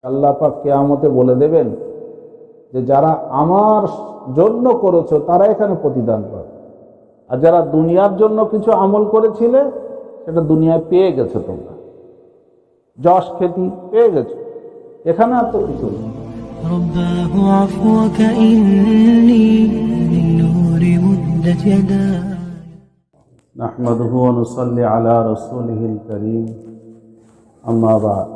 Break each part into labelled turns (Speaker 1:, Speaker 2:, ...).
Speaker 1: আল্লাহ পাক কিয়ামতে বলে দেবেন যে যারা আমার জন্য করেছো তারা এখানে প্রতিদান পাবে, আর যারা দুনিয়ার জন্য কিছু আমল করেছিলে সেটা দুনিয়ায় পেয়ে গেছো, তোমরা যশ খ্যাতি পেয়ে গেছো, এখানে আর তো কিছু নেই।
Speaker 2: رباه عفوك إني من نور مدت يداي
Speaker 1: نحمده ونصلي على رسوله الكريم أما بعد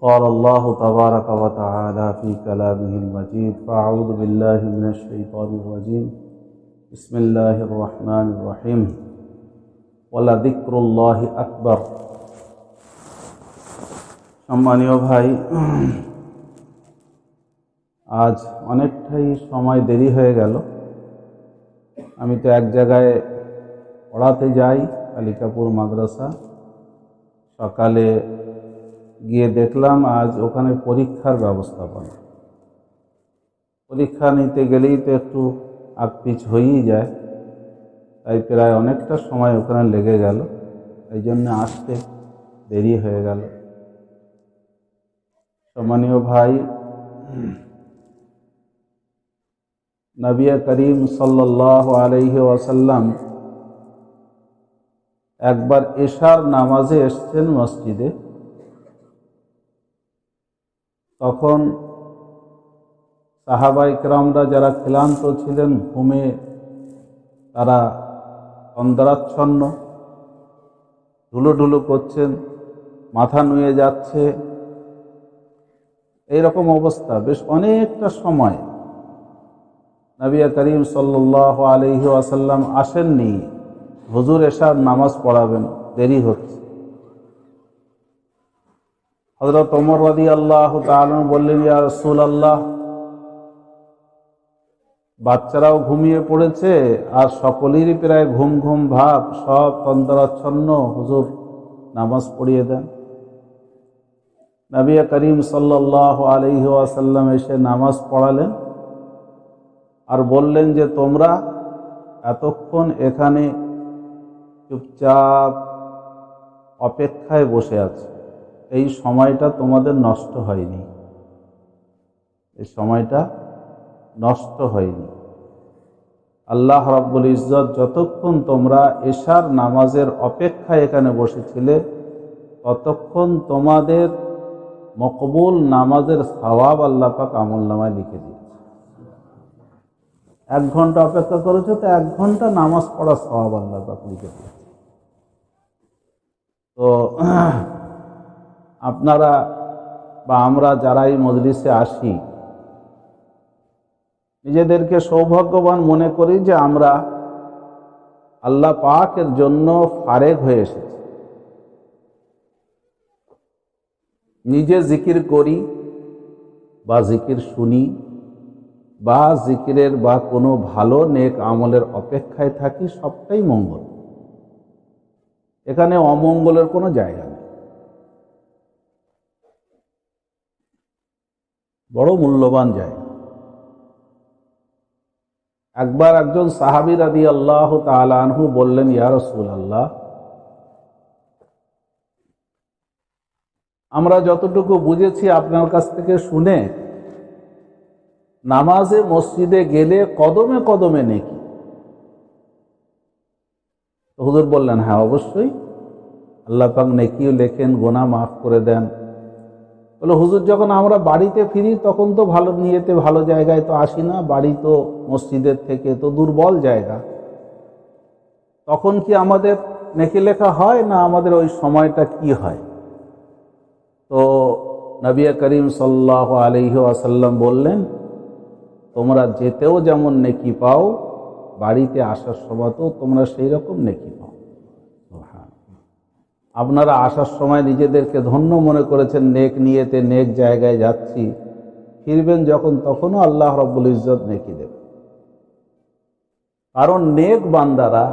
Speaker 1: قال الله تبارك وتعالى في كلامه المجيد فأعوذ بالله من الشيطان الرجيم بسم الله الرحمن الرحيم ولذكر الله أكبر। সম্মানীয় ভাই, আজ অনেকটাই সময় দেরি হয়ে গেল। আমি তো এক জায়গায় পড়াতে যাই, কালিকাপুর মাদ্রাসা। সকালে গিয়ে দেখলাম আজ ওখানে পরীক্ষার ব্যবস্থাপনা। পরীক্ষা নিতে গেলেই তো একটু আগপিছ হয়েই যায়, তাই প্রায় অনেকটা সময় ওখানে লেগে গেল, এই জন্য আসতে দেরি হয়ে গেল। সম্মানীয় ভাই, নবী করিম সাল্লাল্লাহু আলাইহি ওয়াসাল্লাম একবার এশার নামাজে এসেছেন মসজিদে। তখন সাহাবায়ে কেরামরা যারা ক্লান্ত ছিলেন, ঘুমে তারা তন্দ্রাচ্ছন্ন, ঢুলুঢুলু করছেন, মাথা নুয়ে যাচ্ছে, এইরকম অবস্থা। বেশ অনেকটা সময় নবী করিম সাল্লাল্লাহু আলাইহি ওয়াসাল্লাম আসেননি। হুজুর এশার নামাজ পড়াবেন, দেরি হচ্ছে। হযরত ওমর রাদিয়াল্লাহু তাআলা বললেন, ইয়া রাসূলুল্লাহ, বাচ্চারাও ঘুমিয়ে পড়েছে আর সকলেরই প্রায় ঘুম ঘুম ভাব, সব তন্দ্রাচ্ছন্ন, হুজুর নামাজ পড়িয়ে দেন। নবী করিম সাল্লাল্লাহু আলাইহি ওয়াসাল্লাম এসে নামাজ পড়ালেন আর বললেন যে তোমরা এতক্ষণ এখানে চুপচাপ অপেক্ষায় বসে আছো, এই সময়টা তোমাদের নষ্ট হয়নি, এই সময়টা নষ্ট হয়নি। আল্লাহ রাব্বুল ইজ্জত যতক্ষণ তোমরা এশার নামাজের অপেক্ষায় এখানে বসেছিলে ততক্ষণ তোমাদের মকবুল নামাজের সওয়াব আল্লাহ পাক আমলনামায় লিখে দিয়েছে। 1 ঘন্টা অপেক্ষা করেছো তো 1 ঘন্টা নামাজ পড়ার সওয়াব আল্লাহ পাক লিখে দিয়েছে। তো আপনারা বা আমরা যারা এই মজলিসে আসি, নিজেদেরকে সৌভাগ্যবান মনে করি যে আমরা আল্লাহ পাকের জন্য ফারেগ হয়ে এসেছি। নিজে জিকির করি বা জিকির শুনি বা জিকিরের বা কোনো ভালো নেক আমলের অপেক্ষায় থাকি, সবটাই মঙ্গল। এখানে অমঙ্গলের কোনো জায়গা নেই। বড় মূল্যবান জায়গা। একবার একজন সাহাবী রাদিয়াল্লাহু তাআলা আনহু বললেন, ইয়া রাসূলুল্লাহ, আমরা যতটুকু বুঝেছি আপনার কাছ থেকে শুনে, নামাজে মসজিদে গেলে কদমে কদমে নেকি। হুজুর বললেন, হ্যাঁ অবশ্যই, আল্লাহ পাক নেকিও লেখেন, গুনাহ মাফ করে দেন। বলে, হুজুর যখন আমরা বাড়িতে ফিরি তখন তো ভালো নিয়েতে ভালো জায়গায় তো আসি না, বাড়ি তো মসজিদের থেকে তো দুর্বল জায়গা, তখন কি আমাদের নেকি লেখা হয় না আমাদের ওই সময়টা কি হয়? তো নবী করিম সাল্লাল্লাহু আলাইহি ওয়াসাল্লাম বললেন, তোমরা যেতেও যেমন নেকি পাও, বাড়িতে আসার সময়তেও তোমরা সেই রকম নেকি পাও। আপনারা আসার সময় নিজেদেরকে ধন্য মনে করেছেন, নেক নিয়েতে নেক জায়গায় যাচ্ছি, ফিরবেন যখন তখনও আল্লাহ রাব্বুল ইজ্জত নেকি দেবে। কারণ নেক বান্দারা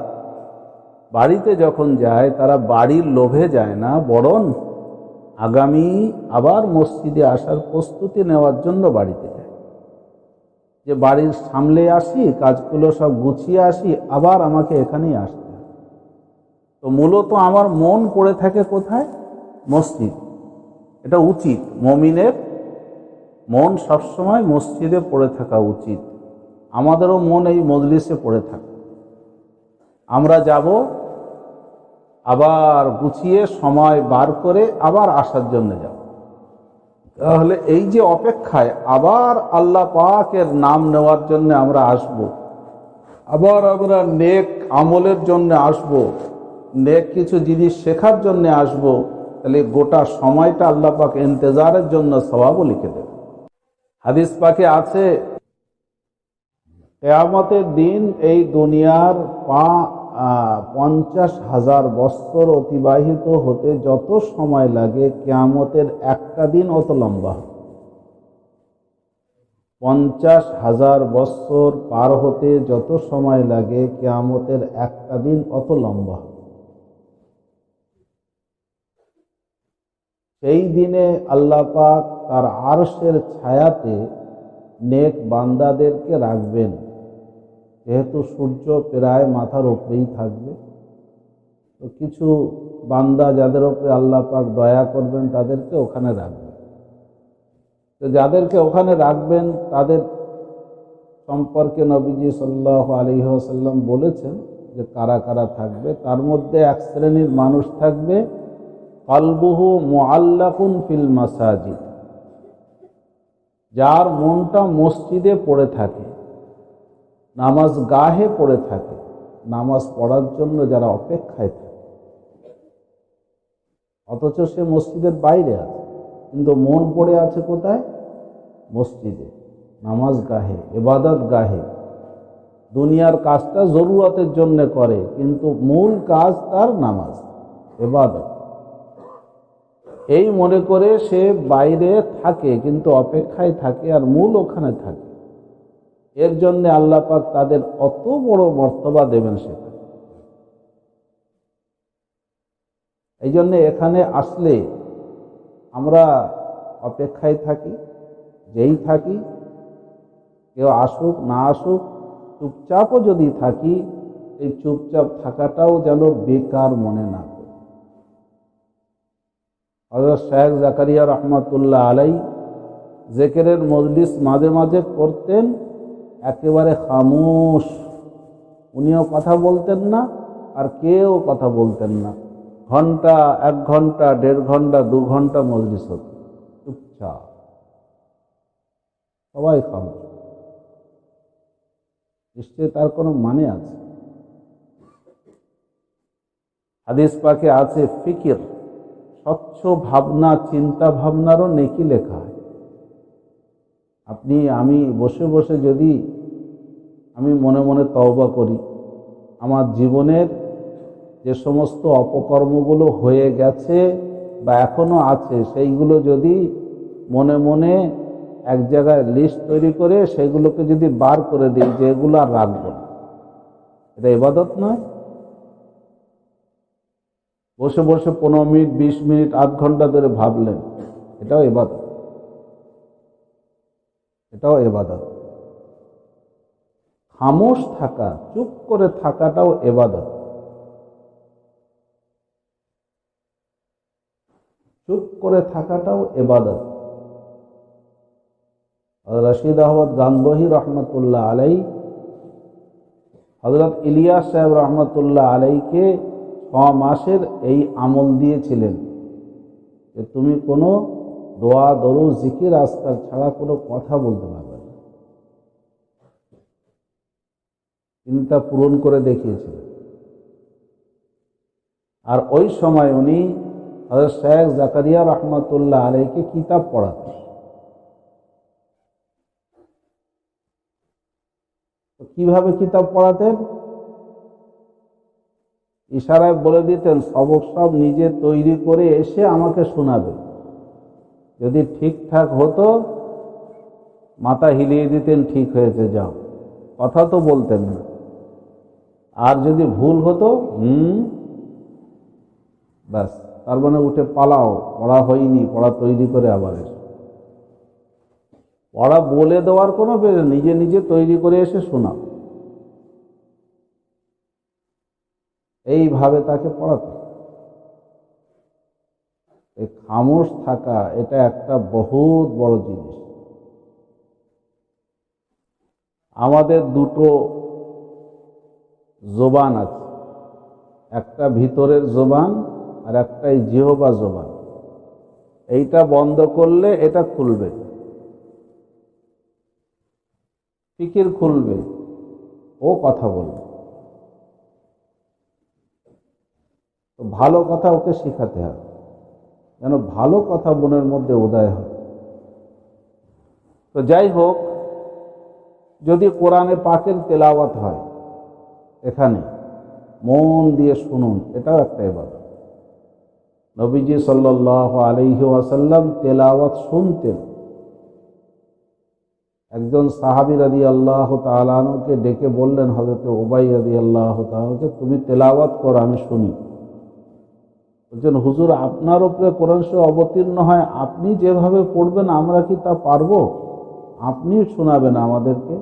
Speaker 1: বাড়িতে যখন যায় তারা বাড়ির লোভে যায় না, বরং আগামী আবার মসজিদে আসার প্রস্তুতি নেওয়ার জন্য বাড়িতে যায়, যে বাড়ির সামলে আসি, কাজগুলো সব গুছিয়ে আসি, আবার আমাকে এখানেই আসতে। তো মূলত আমার মন পড়ে থাকে কোথায়? মসজিদ। এটা উচিত। মুমিনের মন সবসময় মসজিদে পড়ে থাকা উচিত। আমাদেরও মন এই মজলিসে পড়ে থাকে। আমরা যাব, আবার গুছিয়ে সময় বার করে আবার আসার জন্য যাব। তাহলে এই যে অপেক্ষায় আবার আল্লাহ পাকের নাম নেওয়ার জন্য আমরা আসব, আবার আমরা নেক আমলের জন্য আসব, নেক কিছু জিনিস শেখার জন্য আসব, তাহলে গোটা সময়টা আল্লাহ পাক ইন্তজারের জন্য সওয়াবও লিখে দেবে। হাদিস পাকে আছে, কিয়ামতের দিন এই দুনিয়ার 50,000 বছর অতিবাহিত হতে যত সময় লাগে, কিয়ামতের একটা দিন অত লম্বা। 50,000 বছর পার হতে যত সময় লাগে, কিয়ামতের একটা দিন অত লম্বা। সেই দিনে আল্লাহ পাক তার আরশের ছায়াতে নেক বান্দাদেরকে রাখবেন। যেহেতু সূর্য প্রায় মাথার উপরেই থাকবে, তো কিছু বান্দা যাদের উপরে আল্লাহ পাক দয়া করবেন তাদেরকে ওখানে রাখবেন। তো যাদেরকে ওখানে রাখবেন তাদের সম্পর্কে নবীজি সাল্লাল্লাহু আলাইহি ওয়াসাল্লাম বলেছেন যে কারা কারা থাকবে। তার মধ্যে এক শ্রেণীর মানুষ থাকবে, কলবুহু মুআল্লাকুন ফিল মাসাজিদ, যার মনটা মসজিদে পড়ে থাকে, নামাজ গাহে পড়ে থাকে, নামাজ পড়ার জন্য যারা অপেক্ষায় থাকে, অথচ সে মসজিদের বাইরে আছে, কিন্তু মন পড়ে আছে কোথায়? মসজিদে, নামাজ গাহে, ইবাদত গাহে। দুনিয়ার কাজটা জরুরতের জন্য করে, কিন্তু মূল কাজ তার নামাজ, ইবাদত। এই মনে করে সে বাইরে থাকে, কিন্তু অপেক্ষায় থাকে, আর মূল ওখানে থাকে। এর জন্য আল্লাহ পাক তাদের অত বড় মর্তবা দেবেন সেখানে। এই জন্য এখানে আসলে আমরা অপেক্ষায় থাকি, যেই থাকি, কেউ আসুক না আসুক, চুপচাপও যদি থাকি, এই চুপচাপ থাকাটাও যেন বেকার মনে না করি। হযরত শেখ জাকারিয়া রহমাতুল্লাহ আলাই জিকিরের মজলিস মাঝে মাঝে করতেন, একেবারে খামোশ। উনিও কথা বলতেন না, আর কেউ কথা বলতেন না। ঘন্টা, 1 ঘন্টা, 1.5 ঘন্টা, 2 ঘন্টা মজলিস হতো, চুপচাপ, সবাই খামোশ। নিশ্চয়ই তার কোনো মানে আছে। হাদিস পাকে আছে, ফিকির, স্বচ্ছ ভাবনা, চিন্তা ভাবনারও নেকি লেখা হয়। আপনি আমি বসে বসে যদি আমি মনে মনে তওবা করি, আমার জীবনের যে সমস্ত অপকর্মগুলো হয়ে গেছে বা এখনো আছে, সেইগুলো যদি মনে মনে এক জায়গায় লিস্ট তৈরি করে সেগুলোকে যদি বার করে দিই যে এগুলো আর রাখবো না, এটা ইবাদত নয়? বসে বসে 15 মিনিট, 20 মিনিট, 8 ঘন্টা ধরে ভাবলেন, এটাও ইবাদত, এটাও ইবাদত। খামোশ থাকা, চুপ করে থাকাটাও ইবাদত। চুপ করে থাকাটাও ইবাদত। রশিদ আহমদ গাঙ্গোহী রহমতুল্লাহ আলাই হযরত ইলিয়াস সাহেব রহমতুল্লাহ আলাইকে 6 মাসের এই আমল দিয়েছিলেন যে তুমি কোনো দোয়া, দরুদ, জিকির, আজকার ছাড়া কোনো কথা বলতে পারবে না। তিনি তা পূরণ করে দেখিয়েছিলেন। আর ওই সময় উনি হযরত শেখ জাকারিয়া রহমতুল্লাহ আলাইকে কিতাব পড়াতেন। কিভাবে কিতাব পড়াতেন? ইশারায় বলে দিতেন, সবক সব নিজে তৈরি করে এসে আমাকে শোনাবে। যদি ঠিকঠাক হতো মাথা হিলিয়ে দিতেন, ঠিক হয়েছে, যাও। কথা তো বলতেন না। আর যদি ভুল হতো, ব্যাস, তার মানে উঠে পালাও, পড়া হয়নি, পড়া তৈরি করে আবার এসো। পড়া বলে দেওয়ার কোনো বের, নিজে নিজে তৈরি করে এসে শোনাও। এইভাবে তাকে পড়াতে। এই খামোশ থাকা এটা একটা বহুত বড় জিনিস। আমাদের দুটো জবান আছে, একটা ভিতরের জবান আর একটা এই জিহবা জবান। এইটা বন্ধ করলে এটা খুলবে, ফিকির খুলবে, ও কথা বলবে। তো ভালো কথা ওকে শিখাতে হবে, যেন ভালো কথা মনের মধ্যে উদয় হয়। তো যাই হোক, যদি কোরআনে পাকের তেলাওয়াত হয়, এখানে মন দিয়ে শুনুন, এটাও একটা ইবাদত। নবীজি সাল্লাল্লাহু আলাইহি ওয়াসাল্লাম তেলাওয়াত শুনতেন। একজন সাহাবী রাদিয়াল্লাহু তাআলা আনহুকে ডেকে বললেন, হযরত উবাই রাদিয়াল্লাহু তাআলাকে, তুমি তেলাওয়াত করো, আমি শুনি। বলছেন, হুজুর, আপনার উপরে কোরআন শরীফ অবতীর্ণ হয়, আপনি যেভাবে পড়বেন আমরা কি তা পারবো? আপনি শোনাবেন আমাদেরকে।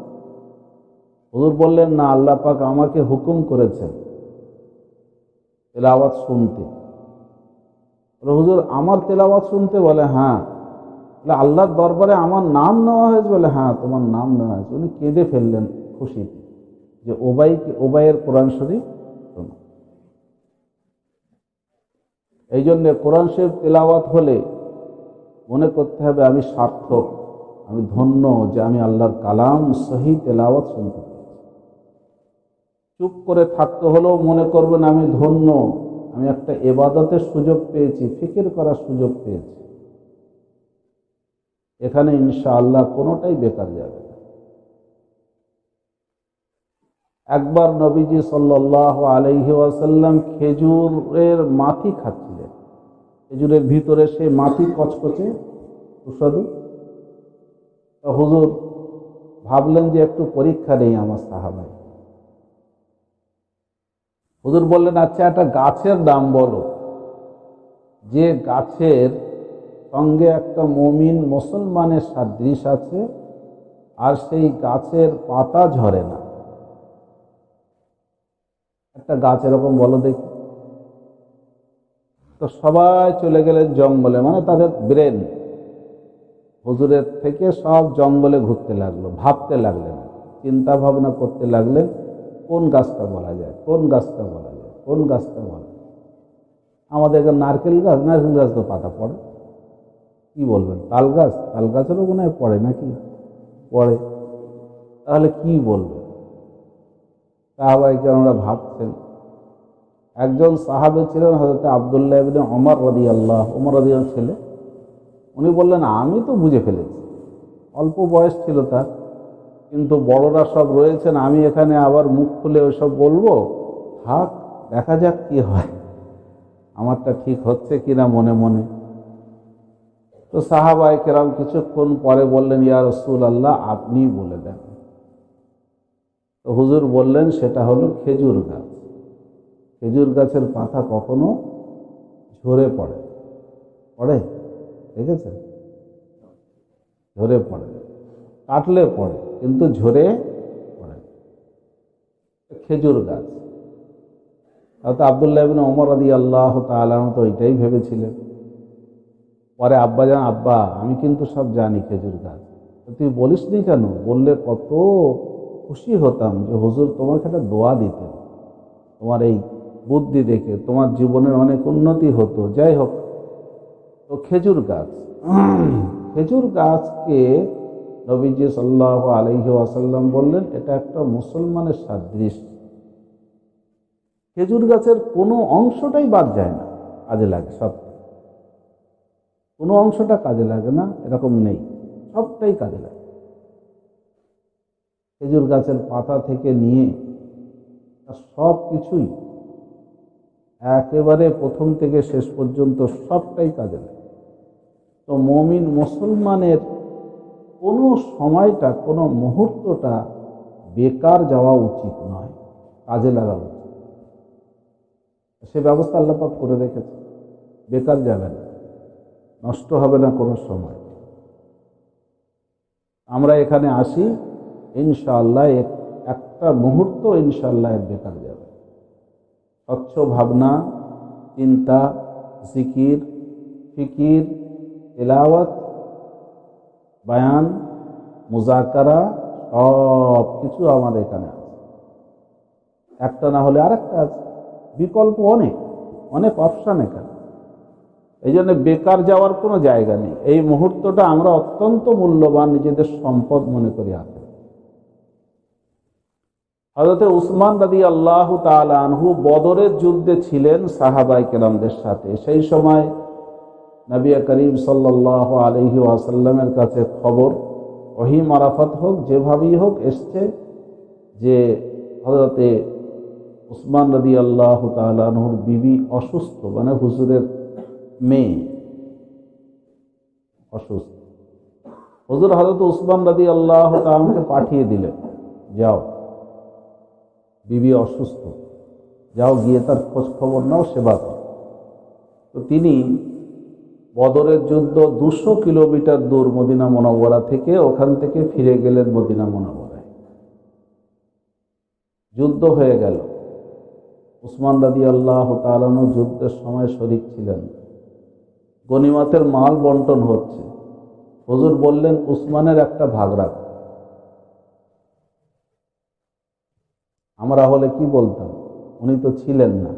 Speaker 1: হুজুর বললেন, না, আল্লাহ পাক আমাকে হুকুম করেছেন তেলাওয়াত শুনতে। হুজুর, আমার তেলাওয়াত শুনতে? বলে, হ্যাঁ। বলে, আল্লাহর দরবারে আমার নাম নেওয়া হয়েছে? বলে, হ্যাঁ, তোমার নাম নেওয়া হয়েছে। উনি কেঁদে ফেললেন খুশিতে যে ওবাইয়ের কোরআন শরীফ শোনা। এই জন্যে কোরআন শরীফ তেলাওয়াত হলে মনে করতে হবে আমি সার্থক, আমি ধন্য যে আমি আল্লাহর কালাম সহি তেলাওয়াত শুনতে পেরেছি। চুপ করে থাকতে হলেও মনে করবেন আমি ধন্য, আমি একটা ইবাদতের সুযোগ পেয়েছি, ফিকির করার সুযোগ পেয়েছি। এখানে ইনশাআল্লাহ কোনোটাই বেকার যাবে না। একবার নবীজি সাল্লাল্লাহু আলাইহি ওয়াসাল্লাম খেজুরের মাথি খাচ্ছিলেন। খেজুরের ভিতরে সেই মাথি কচকচে সুস্বাদু। হুজুর ভাবলেন যে একটু পরীক্ষা নেই আমার সাহাবায়। হুজুর বললেন, আচ্ছা, একটা গাছের নাম বলো যে গাছের সঙ্গে একটা মুমিন মুসলমানের সাদৃশ্য আছে আর সেই গাছের পাতা ঝরে না। একটা গাছ এরকম বলো দেখি। তো সবাই চলে গেলেন জঙ্গলে, মানে তাদের ব্রেন হুজুরের থেকে সব জঙ্গলে ঘুরতে লাগলো, ভাবতে লাগলেন, চিন্তা ভাবনা করতে লাগলেন, কোন গাছটা বলা যায়, কোন গাছটা বলা যায়, কোন গাছটা বলা যায়। আমাদের এখানে নারকেল গাছ তো পাতা পড়ে, কি বলবেন? তাল গাছেরও মনে হয় পড়ে নাকি? পড়ে। তাহলে কি বলবেন? সাহাবায়ে আমরা ভাবছেন। একজন সাহাবী ছিলেন হযরত আব্দুল্লাহ ইবনে ওমর রাদিয়াল্লাহু ছেলে। উনি বললেন, আমি তো বুঝে ফেলেছি। অল্প বয়স ছিল তার, কিন্তু বড়রা সব রয়েছেন, আমি এখানে আবার মুখ খুলে ওইসব বলবো? থাক, দেখা যাক কি হয়, আমারটা ঠিক হচ্ছে কিনা মনে মনে। তো সাহাবায়ে কেরাম কিছুক্ষণ পরে বললেন, ইয়া রাসূলুল্লাহ, আপনি বলে দেন। তো হুজুর বললেন, সেটা হলো খেজুর গাছ। খেজুর গাছের পাতা কখনো ঝরে পড়ে? পড়ে? দেখেছেন? ঝরে পড়ে, কাটলে পড়ে, কিন্তু ঝরে পড়ে। খেজুর গাছ। হযরত আব্দুল্লাহ ইবনে ওমর রাদিয়াল্লাহু তাআলা তো এটাই ভেবেছিলেন। পরে আব্বাজান, আব্বা, আমি কিন্তু সব জানি খেজুর গাছ। তুই বলিসনি কেন? বললে কত খুশি হতাম যে হুজুর তোমাকে একটা দোয়া দিতেন, তোমার এই বুদ্ধি দেখে তোমার জীবনের অনেক উন্নতি হতো। যাই হোক, তো খেজুর গাছ, খেজুর গাছকে নবীজি সাল্লাল্লাহু আলাইহি ওয়াসাল্লাম বললেন, এটা একটা মুসলমানের সাদৃশ্য। খেজুর গাছের কোনো অংশটাই বাদ যায় না, কাজে লাগে সব। কোনো অংশটা কাজে লাগে না এরকম নেই, সবটাই কাজে লাগে। খেজুর গাছের পাতা থেকে নিয়ে সব কিছুই একেবারে প্রথম থেকে শেষ পর্যন্ত সবটাই কাজে লাগে। তো মুমিন মুসলমানের কোনো সময়টা, কোনো মুহূর্তটা বেকার যাওয়া উচিত নয়, কাজে লাগা উচিত। সে ব্যবস্থা আল্লাহ পাক করে রেখেছে, বেকার যাবে না, নষ্ট হবে না কোনো সময়। আমরা এখানে আসি, ইনশাআল্লাহ একটা মুহূর্ত ইনশাআল্লাহ বেকার যাবে। স্বচ্ছ ভাবনা, চিন্তা, জিকির, ফিকির, তিলাওয়াত, বায়ান, মুজাকারা সব কিছু আমাদের এখানে আছে। একটা না হলে আরেকটা আছে, বিকল্প অনেক অনেক অপশান এখানে। এই জন্য বেকার যাওয়ার কোনো জায়গা নেই। এই মুহূর্তটা আমরা অত্যন্ত মূল্যবান নিজেদের সম্পদ মনে করি আছে। হযরত উসমান রাদিয়াল্লাহু তাআলা আনহু বদরের যুদ্ধে ছিলেন সাহাবায়ে কেরামদের সাথে। সেই সময় নবী করিম সাল্লাল্লাহু আলাইহি ওয়াসাল্লামের কাছে খবর, ওহী মারফত হোক যেভাবেই হোক এসছে যে হযরত উসমান রাদিয়াল্লাহু তাআলা আনহুর বিবি অসুস্থ, মানে হুজুরের মেয়ে অসুস্থ। হুজুর হযরত উসমান রাদিয়াল্লাহু তাআলা আনহুকে পাঠিয়ে দিলেন, যাও বিবি অসুস্থ, যাও গিয়ে তার খোঁজ খবর নাও, সেবা করো। তো তিনি বদরের যুদ্ধ 200 কিলোমিটার দূর মদিনা মুনাওয়ারা থেকে, ওখান থেকে ফিরে গেলেন মদিনা মুনাওয়ারায়। যুদ্ধ হয়ে গেল। উসমান রাদিয়াল্লাহু তাআলা আনহু যুদ্ধের সময় শরীক ছিলেন। গনিমতের মাল বন্টন হচ্ছে। হুজুর বললেন উসমানের একটা ভাগ রাখ। আমরা হলে কি বলতাম, উনি তো ছিলেন না,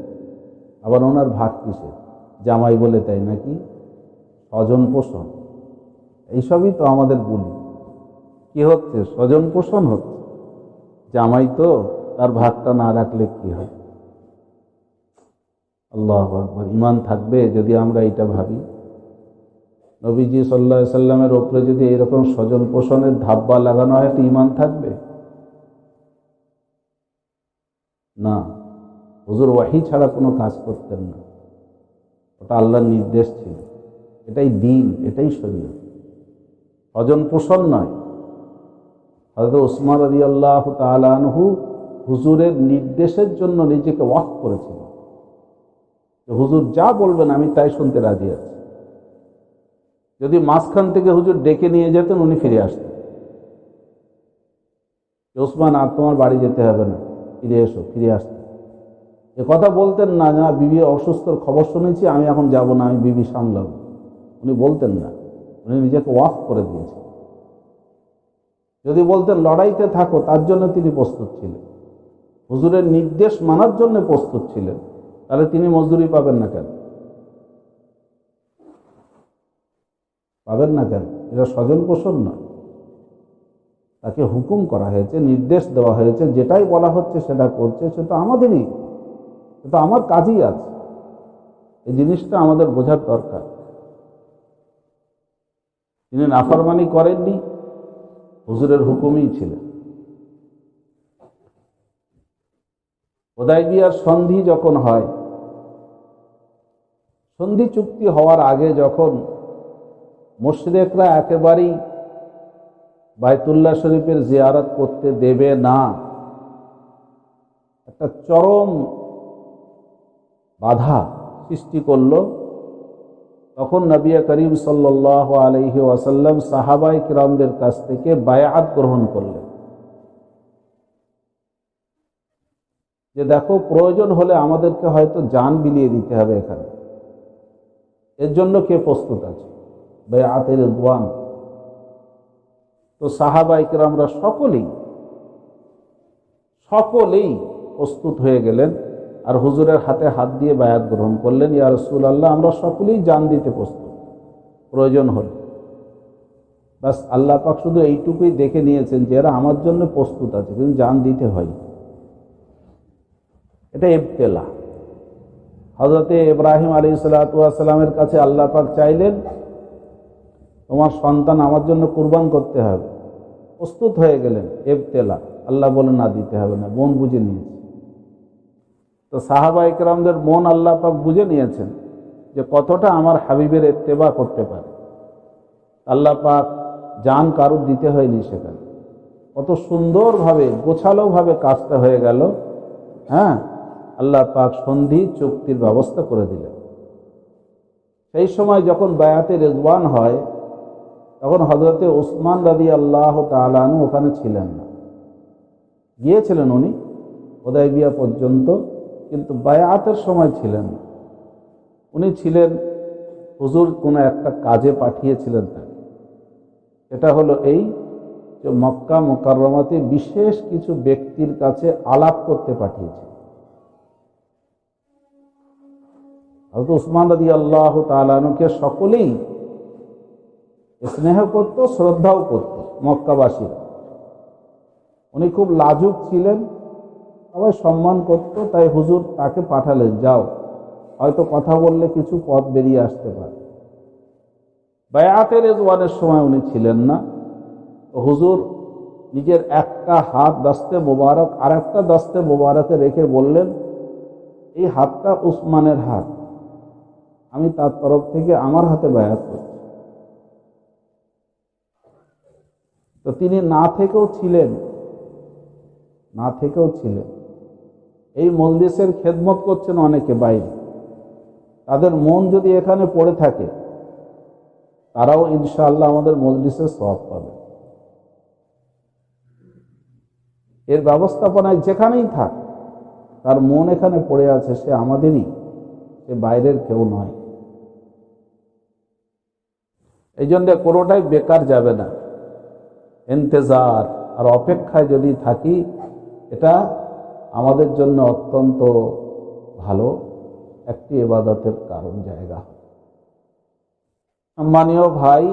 Speaker 1: আবার ওনার ভাগ কিসের, জামাই বলে তাই নাকি, স্বজন পোষণ, এইসবই তো আমাদের বলি। কি হচ্ছে, স্বজন পোষণ হচ্ছে। জামাই তো, তার ভাগটা না রাখলে কি হয়? আল্লাহু আকবার। ঈমান থাকবে যদি আমরা এটা ভাবি? নবীজি সাল্লাল্লাহু আলাইহি সাল্লামের উপরে যদি এরকম স্বজন পোষণের ধাব্বা লাগানো হয় তো ঈমান থাকবে না। হুজুর ওয়াহী ছাড়া কোনো কাজ করতেন না, ওটা আল্লাহর নির্দেশ ছিল। এটাই দ্বীন, এটাই শরীয়ত, স্বজন পোষণ নয়। হযরত উসমান রাদিয়াল্লাহু তাআলা আনহু হুজুরের নির্দেশের জন্য নিজেকে ওয়াকফ করেছিলেন। হুজুর যা বলবেন আমি তাই শুনতে রাজি আছি। যদি মাঝখান থেকে হুজুর ডেকে নিয়ে যেতেন, উনি ফিরে আসতেন। উসমান, আর তোমার বাড়ি যেতে হবে না, ফিরে এসো, ফিরে আসতেন। এ কথা বলতেন না, না বিবি অসুস্থর খবর শুনেছি, আমি এখন যাব না, আমি বিবি সামলাবো। উনি বলতেন না, উনি নিজেকে ওয়াকফ করে দিয়েছেন। যদি বলতেন লড়াইতে থাকো, তার জন্য তিনি প্রস্তুত ছিলেন। হুজুরের নির্দেশ মানার জন্য প্রস্তুত ছিলেন। তাহলে তিনি মজদুরি পাবেন না কেন? পাবেন না কেন? এটা স্বজন পোষণ নয়। তাকে হুকুম করা হয়েছে, নির্দেশ দেওয়া হয়েছে, যেটাই বলা হচ্ছে সেটা করছে, সেটা আমাদেরই, সেটা আমার কাজই আছে। এই জিনিসটা আমাদের বোঝার দরকার। তিনি নাফরমানি করেননি, হুজুরের হুকুমই ছিলেন। হুদায়বিয়ার সন্ধি যখন হয়, সন্ধি চুক্তি হওয়ার আগে যখন মুশরিকরা একেবারেই বাইতুল্লাহ শরীফের জিয়ারত করতে দেবে না, একটা চরম বাধা সৃষ্টি করল, তখন নবী করিম সাল্লাল্লাহু আলাইহি ওয়াসাল্লাম সাহাবায়ে কিরামদের কাছ থেকে বায়াত গ্রহণ করলেন যে দেখো, প্রয়োজন হলে আমাদেরকে হয়তো জান বিলিয়ে দিতে হবে এখানে, এর জন্য কে প্রস্তুত আছে? বায়াতে রিদওয়ান। তো সাহাবায়ে কিরামরা সকলেই প্রস্তুত হয়ে গেলেন আর হুজুরের হাতে হাত দিয়ে বায়াত গ্রহণ করলেন। ইয়া রাসূলুল্লাহ, আমরা সকলেই জান দিতে প্রস্তুত, প্রয়োজন হলে। বাস আল্লাহ পাক শুধু এইটুকুই দেখে নিয়েছেন যে এরা আমার জন্য প্রস্তুত আছে, কিন্তু জান দিতে হয়। এটা ইবতিলা। হযরতে ইব্রাহিম আলাইহিস সালাতু ওয়াস সালামের কাছে আল্লাহ পাক চাইলেন, তোমার সন্তান আমার জন্য কুরবান করতে হবে। প্রস্তুত হয়ে গেলেন, ইবতিলা। আল্লাহ বলে না, দিতে হবে না, মন বুঝে নিয়েছে। তো সাহাবায়ে কেরামদের মন আল্লাহ পাক বুঝে নিয়েছেন যে কতটা আমার হাবিবের ইত্তেবা করতে পারে। আল্লাহ পাক জান কারুর দিতে হয়নি সেখানে, কত সুন্দরভাবে গোছালোভাবে কাজটা হয়ে গেল। হ্যাঁ, আল্লাহ পাক সন্ধি চুক্তির ব্যবস্থা করে দিলেন। সেই সময় যখন বায়াতে রিদওয়ান হয়, তখন হযরতে উসমান রাদিয়াল্লাহু তাআলা আনহু ওখানে ছিলেন না। গিয়েছিলেন উনি হুদায়বিয়া পর্যন্ত, কিন্তু বায়াতের সময় ছিলেন না। উনি ছিলেন হুজুর কোনো একটা কাজে পাঠিয়েছিলেন তাকে। এটা হলো এই যে মক্কা মুকাররমাতে বিশেষ কিছু ব্যক্তির কাছে আলাপ করতে পাঠিয়েছে। হযরত উসমান রাদিয়াল্লাহু তাআলা আনহুকে সকলেই স্নেহ করত, শ্রদ্ধাও করত মক্কাবাসীরা। উনি খুব লাজুক ছিলেন, সবাই সম্মান করত, তাই হুজুর তাকে পাঠালেন, যাও, হয়তো কথা বললে কিছু পথ বেরিয়ে আসতে পারে। বায়াতে রিজওয়ানের সময় উনি ছিলেন না। হুজুর নিজের একটা হাত দস্তে মোবারক আর একটা দস্তে মোবারকে রেখে বললেন, এই হাতটা উসমানের হাত, আমি তার তরফ থেকে আমার হাতে বায়াত করছি। তো তিনি না থেকেও ছিলেন। এই মজলিসের খেদমত করছেন অনেকে বাইরে, তাদের মন যদি এখানে পড়ে থাকে তারাও ইনশাআল্লাহ আমাদের মজলিসের সওয়াব পাবে। এর ব্যবস্থাপনায় যেখানেই থাক, তার মন এখানে পড়ে আছে, সে আমাদেরই, সে বাইরের কেউ নয়। এই জন্য কোনোটাই বেকার যাবে না। ইন্তজার আর অপেক্ষায় যদি থাকি, এটা আমাদের জন্য অত্যন্ত ভালো একটি ইবাদতের কারণ জায়গা। সম্মানীয় ভাই,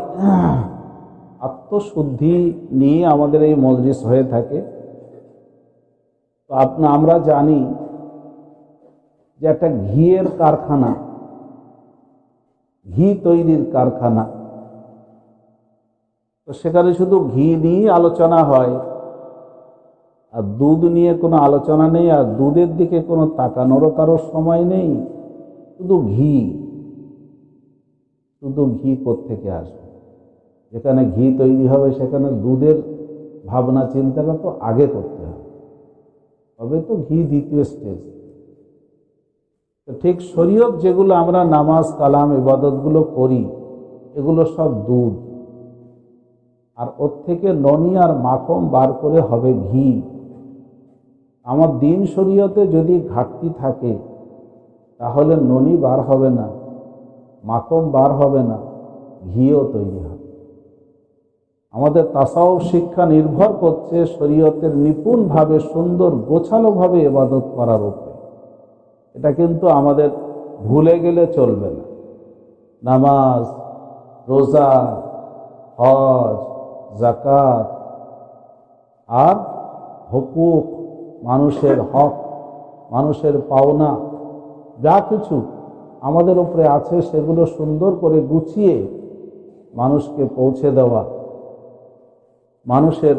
Speaker 1: আত্মশুদ্ধি নিয়ে আমাদের এই মজলিস হয়ে থাকে। তো আমরা জানি যে একটা ঘিয়ের কারখানা, ঘি তৈরির কারখানা, তো সেখানে শুধু ঘি নিয়ে আলোচনা হয়, আর দুধ নিয়ে কোনো আলোচনা নেই, আর দুধের দিকে কোনো তাকানোরও কারোর সময় নেই। শুধু ঘি কোত্থেকে আসবে? যেখানে ঘি তৈরি হবে সেখানে দুধের ভাবনা চিন্তাটা তো আগে করতে হবে, তবে তো ঘি দ্বিতীয় স্টেজ। তো ঠিক শরীয়ত যেগুলো আমরা নামাজ কালাম ইবাদতগুলো করি, এগুলো সব দুধ, আর ওর থেকে ননি আর মাখন বার করে হবে ঘি। আমার দিন শরীয়তে যদি ঘাটতি থাকে, তাহলে ননি বার হবে না, মাখন বার হবে না, ঘিও তৈরি হবে। আমাদের তাসাউফ শিক্ষা নির্ভর করছে শরীয়তের নিপুণভাবে, সুন্দর গোছালোভাবে ইবাদত করার উপরে। এটা কিন্তু আমাদের ভুলে গেলে চলবে না। নামাজ, রোজা, হজ, যাকাত আর হুকুক, মানুষের হক, মানুষের পাওনা, যা কিছু আমাদের উপরে আছে সেগুলো সুন্দর করে গুছিয়ে মানুষকে পৌঁছে দেওয়া, মানুষের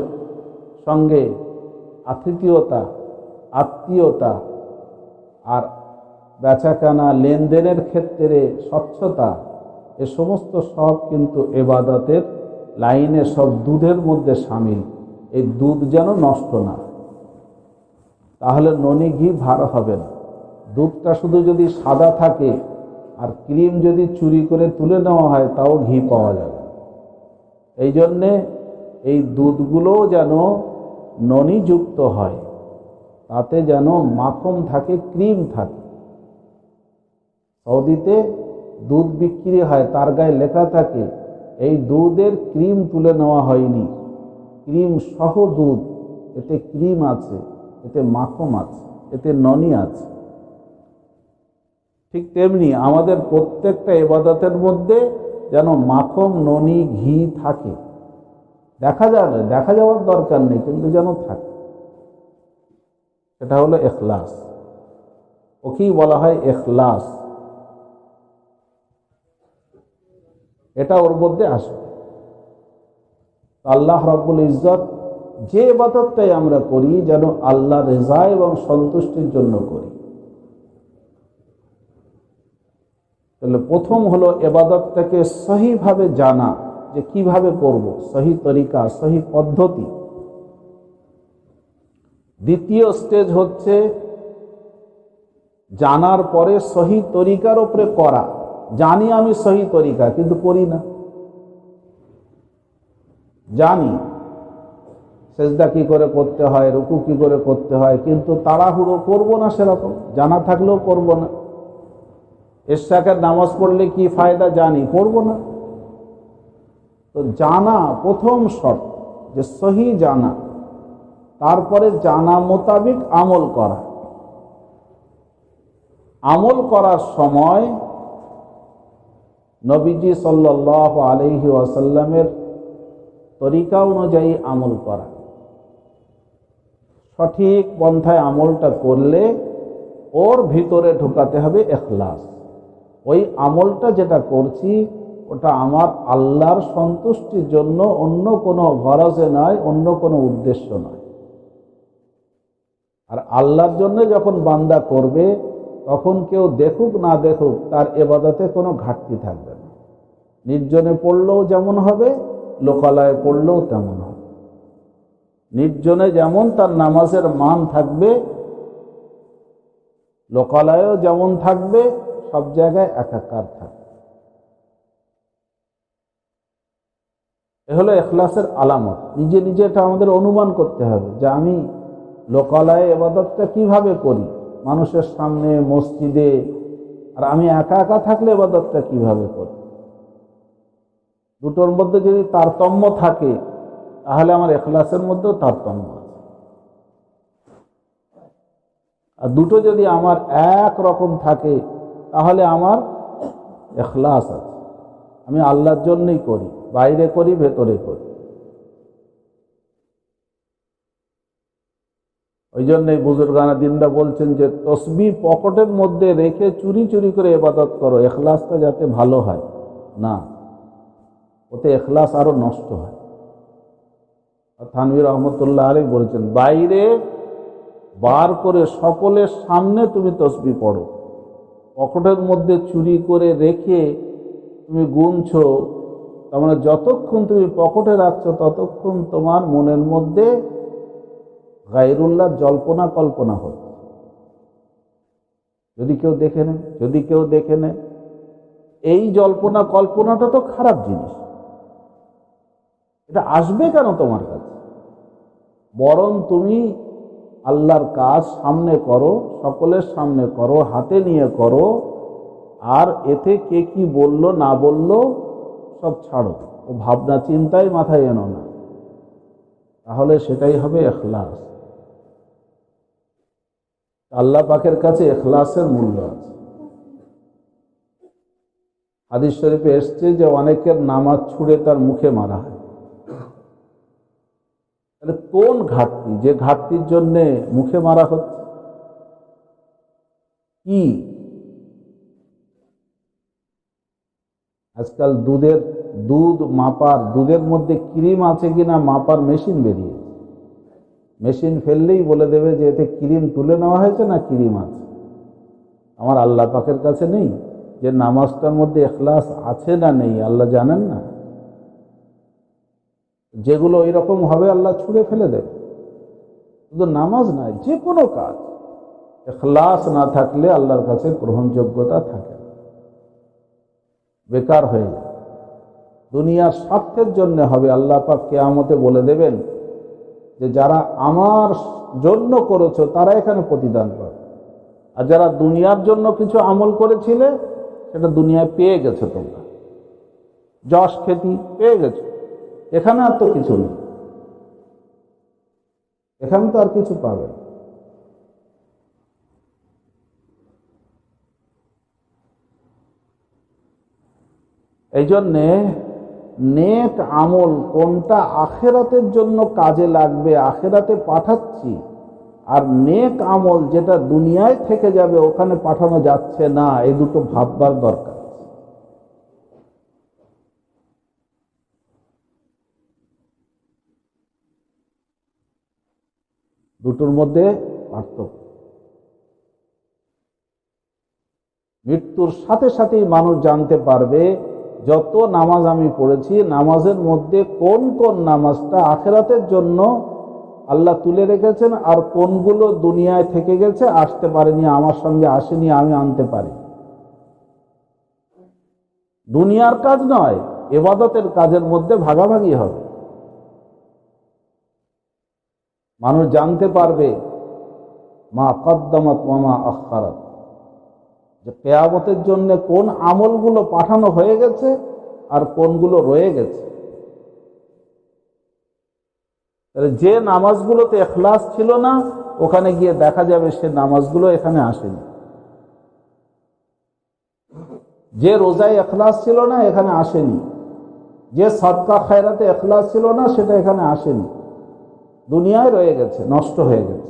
Speaker 1: সঙ্গে আত্মীয়তা আর বেচাকেনা লেনদেনের ক্ষেত্রে স্বচ্ছতা, এ সমস্ত সব কিন্তু ইবাদতের লাইনে, সব দুধের মধ্যে শামিল। এই দুধ যেন নষ্ট না, তাহলে ননি ঘি ভার হবে না। দুধটা শুধু যদি সাদা থাকে আর ক্রিম যদি চুরি করে তুলে নেওয়া হয়, তাও ঘি পাওয়া যাবে। এই জন্যে এই দুধগুলো যেন ননিযুক্ত হয়, তাতে যেন মাখন থাকে, ক্রিম থাকে। সৌদিতে দুধ বিক্রি হয়, তার গায়ে লেখা থাকে এই দুধের ক্রিম তুলে নেওয়া হয়নি, ক্রিম সহ দুধ, এতে ক্রিম আছে, এতে মাখন আছে, এতে ননি আছে। ঠিক তেমনি আমাদের প্রত্যেকটা ইবাদতের মধ্যে যেন মাখন, ননি, ঘি থাকে। দেখা যাওয়ার দরকার নেই, কিন্তু যেন থাকে। সেটা হলো ইখলাস। ওকেই বলা হয় ইখলাস। এটা ওর মধ্যে আসবে। আল্লাহ রাব্বুল ইজ্জত যে ইবাদতটাই আমরা করি, যেন আল্লাহ রিজা এবং সন্তুষ্টির জন্য করি। তাহলে প্রথম হলো ইবাদতটাকে সহিভাবে জানা, যে কিভাবে করব, সহি তরিকা, সহি পদ্ধতি। দ্বিতীয় স্টেজ হচ্ছে জানার পরে সহি তরিকার উপরে করা। জানি আমি সহি তরিকা, কিন্তু করি না। জানি সেজদা কি করে করতে হয়, রুকু কি করে করতে হয়, কিন্তু তাড়াহুড়ো করব না, সেরকম জানা থাকলেও করব না। এশাকের নামাজ পড়লে কি ফায়দা জানি, পড়বো না। তো জানা প্রথম শর্ত, যে সহি জানা, তারপরে জানা মোতাবেক আমল করা। আমল করার সময় নবীজি সাল্লাল্লাহু আলাইহি ওয়াসাল্লামের তরিকা অনুযায়ী আমল করা। সঠিক পন্থায় আমলটা করলে ওর ভিতরে ঢোকাতে হবে ইখলাস। ওই আমলটা যেটা করছি ওটা আমার আল্লাহর সন্তুষ্টির জন্য, অন্য কোনো গরজে নয়, অন্য কোনো উদ্দেশ্য নয়। আর আল্লাহর জন্য যখন বান্দা করবে তখন কেউ দেখুক না দেখুক তার ইবাদতে কোনো ঘাটতি থাকবে না। নির্জনে পড়লেও যেমন হবে, লোকালয়ে পড়লেও তেমন হবে। নির্জনে যেমন তার নামাজের মান থাকবে, লোকালয়েও যেমন থাকবে, সব জায়গায় একাকার থাকবে। এ হলো ইখলাসের আলামত। নিজে নিজে এটা আমাদের অনুমান করতে হবে যে আমি লোকালয়ে ইবাদতটা কিভাবে করি, মানুষের সামনে, মসজিদে, আর আমি একা একা থাকলে ইবাদতটা কিভাবে করি। দুটোর মধ্যে যদি তারতম্য থাকে তাহলে আমার ইখলাসের মধ্যেও তারতম্য আছে। আর দুটো যদি আমার এক রকম থাকে তাহলে আমার ইখলাস আছে, আমি আল্লাহর জন্যই করি, বাইরে করি, ভেতরে করি। ওই জন্যই বুজুর্গানা দিনরা বলছেন যে তসবিহ পকেটের মধ্যে রেখে চুরি চুরি করে ইবাদত করো, ইখলাসটা যাতে ভালো হয় না, ওতে ইখলাস আরো নষ্ট হয়। থানভী রহমতুল্লাহ আলাইহি বলেছেন, বাইরে বার করে সকলের সামনে তুমি তসবিহ পড়ো, পকেটের মধ্যে চুরি করে রেখে তুমি গুনছো, তার মানে যতক্ষণ তুমি পকেটে রাখছো ততক্ষণ তোমার মনের মধ্যে গায়রুল্লাহ জল্পনা কল্পনা হচ্ছে। যদি কেউ দেখে নেয়, এই জল্পনা কল্পনাটা তো খারাপ জিনিস, এটা আসবে কেন তোমার কাছে? বরং তুমি আল্লাহর কাজ সামনে করো, সকলের সামনে করো, হাতে নিয়ে করো, আর এতে কে কি বললো না বললো সব ছাড়ো, ও ভাবনা চিন্তায় মাথায় এনো না, তাহলে সেটাই হবে ইখলাস। আল্লাহ পাকের কাছে ইখলাসের মূল্য আছে। হাদিস শরীফে এসছে যে অনেকের নামাজ ছুঁড়ে তার মুখে মারা হয়। তাহলে কোন ঘাটতি, যে ঘাটতির জন্য মুখে মারা হচ্ছে কি? আজকাল দুধ মাপার, দুধের মধ্যে ক্রিম আছে কিনা মাপার মেশিন বেরিয়েছে। মেশিন ফেললেই বলে দেবে যে এতে ক্রিম তুলে নেওয়া হয়েছে না ক্রিম আছে। আমার আল্লাহ পাকের কাছে নেই যে নামাজটার মধ্যে ইখলাস আছে না নেই, আল্লাহ জানেন না? যেগুলো ওই রকম হবে আল্লাহ ছুঁড়ে ফেলে দেবে। শুধু নামাজ নয়, যে কোনো কাজ ইখলাস না থাকলে আল্লাহর কাছে গ্রহণযোগ্যতা থাকে না, বেকার হয়ে যায়। দুনিয়ার স্বার্থের জন্য হবে। আল্লাহ পাক কিয়ামতে বলে দেবেন যে যারা আমার জন্য করেছো তারা এখানে প্রতিদান পাবে, আর যারা দুনিয়ার জন্য কিছু আমল করেছিলে সেটা দুনিয়ায় পেয়ে গেছো, তোমরা যশ খ্যাতি পেয়ে গেছো, এখানে আর তো কিছু নেই, এখানে তো আর কিছু পাবে না। এই জন্যে নেক আমল কোনটা আখেরাতের জন্য কাজে লাগবে, আখেরাতে পাঠাচ্ছি, আর নেক আমল যেটা দুনিয়ায় থেকে যাবে ওখানে পাঠানো যাচ্ছে না, এই দুটো ভাববার দরকার। দুটোর মধ্যে পার্থক্য। মৃত্যুর সাথে সাথেই মানুষ জানতে পারবে যত নামাজ আমি পড়েছি, নামাজের মধ্যে কোন কোন নামাজটা আখেরাতের জন্য আল্লাহ তুলে রেখেছেন, আর কোনগুলো দুনিয়ায় থেকে গেছে, আসতে পারেনি, আমার সঙ্গে আসেনি, আমি আনতে পারি। দুনিয়ার কাজ নয়, ইবাদতের কাজের মধ্যে ভাগাভাগি হবে। মানুষ জানতে পারবে মা কদ্দামাত ওয়া মা আখারাত, যে কিয়ামতের জন্য কোন আমলগুলো পাঠানো হয়ে গেছে আর কোনগুলো রয়ে গেছে। তাহলে যে নামাজগুলোতে ইখলাস ছিল না, ওখানে গিয়ে দেখা যাবে সে নামাজগুলো এখানে আসেনি। যে রোজায় ইখলাস ছিল না, এখানে আসেনি। যে সাদকা খায়রাতে ইখলাস ছিল না, সেটা এখানে আসেনি, দুনিয়ায় রয়ে গেছে, নষ্ট হয়ে গেছে,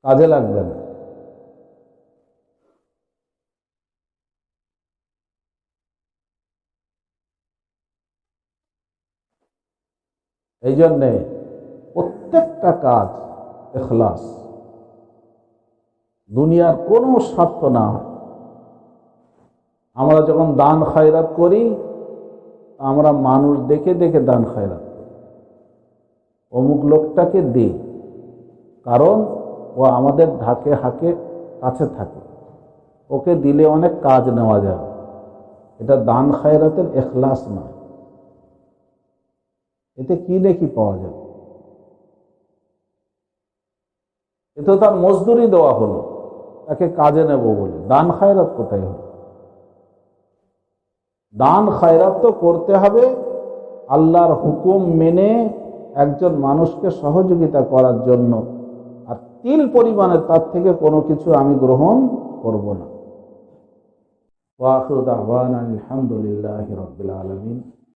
Speaker 1: কাজে লাগবে না। এই জন্যে প্রত্যেকটা কাজ ইখলাস, দুনিয়ার কোনো স্বার্থ না হয়। আমরা যখন দান খায়রাত করি, আমরা মানুষ দেখে দেখে দান খায়রাত করি, অমুক লোকটাকে দিই, কারণ ও আমাদের ঢাকে হাকে কাছে থাকে, ওকে দিলে অনেক কাজ নেওয়া যাবে। এটা দান খায়রাতের ইখলাস নয়। এতে কি নেকি পাওয়া যাবে? এ তো তার মজদুরি দেওয়া হলো, তাকে কাজে নেব বলে। দান খায়রাত কোথায় হলো? দান খায়রাত তো করতে হবে আল্লাহর হুকুম মেনে একজন মানুষকে সহযোগিতা করার জন্য, আর তিল পরিমাণের তার থেকে কোনো কিছু আমি গ্রহণ করব না। ওয়া আখিরু দাওয়ানা আলহামদুলিল্লাহি রাব্বিল আলামিন।